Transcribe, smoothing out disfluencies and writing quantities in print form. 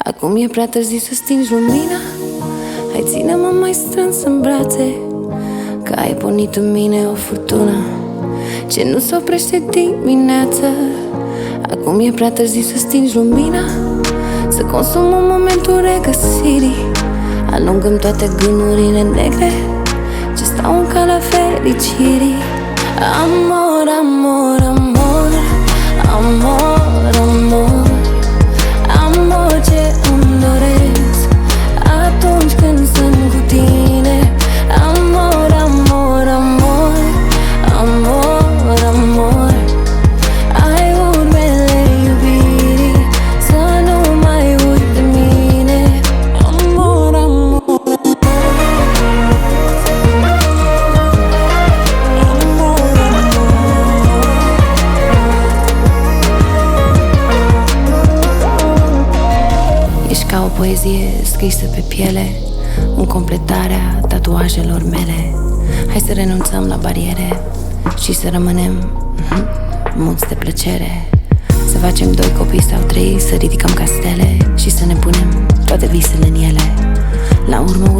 Acum e prea târziu să stingi lumina. Hai, ține-mă mai strâns în brațe, că ai pornit în mine o furtună ce nu se oprește dimineață. Acum e prea târziu să stingi lumina, să consumăm momentul regăsirii. Alungăm toate gândurile negre ce stau în calea fericirii. Amor, amor, amor, amor, amor, amor, ce îmi doresc atunci când sunt cu tine. Amor, amor, amor, amor, amor, ai urmele iubirii, să nu mai uiți de mine. Amor, amor, ești ca o poezie scrisă pe piele, în completarea tatuajelor mele. Hai să renunțăm la bariere și să rămânem muți de plăcere. Să facem 2 copii sau 3, să ridicăm castele și să ne punem toate visele în ele. La urmă